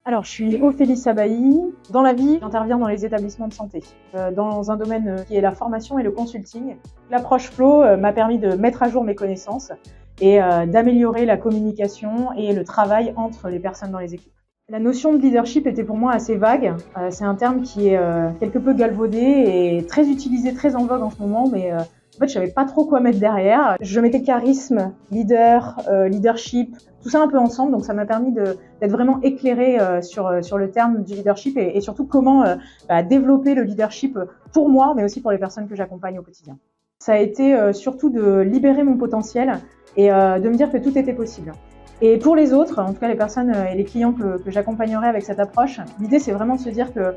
Alors, je suis Ophélie Sabahi. Dans la vie, j'interviens dans les établissements de santé, dans un domaine qui est la formation et le consulting. L'approche Flow m'a permis de mettre à jour mes connaissances et d'améliorer la communication et le travail entre les personnes dans les équipes. La notion de leadership était pour moi assez vague. C'est un terme qui est quelque peu galvaudé et très utilisé, très en vogue en ce moment, mais en fait, je savais pas trop quoi mettre derrière. Je mettais charisme, leader, leadership, tout ça un peu ensemble. Donc, ça m'a permis d'être vraiment éclairée sur le terme du leadership et surtout comment développer le leadership pour moi, mais aussi pour les personnes que j'accompagne au quotidien. Ça a été surtout de libérer mon potentiel et de me dire que tout était possible. Et pour les autres, en tout cas les personnes et les clients que j'accompagnerai avec cette approche, l'idée c'est vraiment de se dire que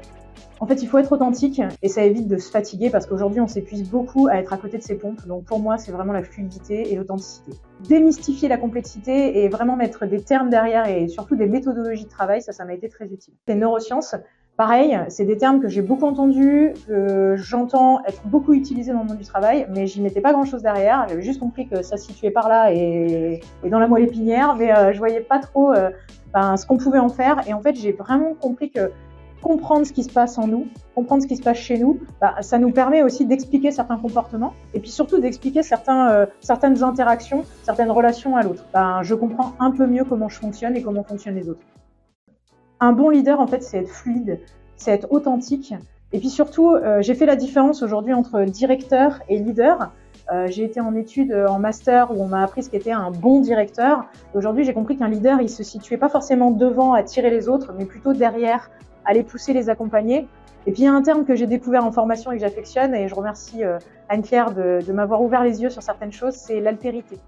en fait il faut être authentique et ça évite de se fatiguer parce qu'aujourd'hui on s'épuise beaucoup à être à côté de ses pompes. Donc pour moi c'est vraiment la fluidité et l'authenticité. Démystifier la complexité et vraiment mettre des termes derrière et surtout des méthodologies de travail, ça m'a été très utile. Les neurosciences, pareil, c'est des termes que j'ai beaucoup entendus, que j'entends être beaucoup utilisés dans le monde du travail, mais j'y mettais pas grand-chose derrière. J'avais juste compris que ça se situait par là et dans la moelle épinière, mais je voyais pas trop ce qu'on pouvait en faire. Et en fait, j'ai vraiment compris que comprendre ce qui se passe en nous, comprendre ce qui se passe chez nous, ça nous permet aussi d'expliquer certains comportements et puis surtout d'expliquer certaines interactions, certaines relations à l'autre. Je comprends un peu mieux comment je fonctionne et comment fonctionnent les autres. Un bon leader, en fait, c'est être fluide, c'est être authentique. Et puis surtout, j'ai fait la différence aujourd'hui entre directeur et leader. J'ai été en études en master où on m'a appris ce qu'était un bon directeur. Aujourd'hui, j'ai compris qu'un leader, il se situait pas forcément devant à tirer les autres, mais plutôt derrière, à les pousser, les accompagner. Et puis il y a un terme que j'ai découvert en formation et que j'affectionne, et je remercie Anne-Claire de m'avoir ouvert les yeux sur certaines choses, c'est l'altérité.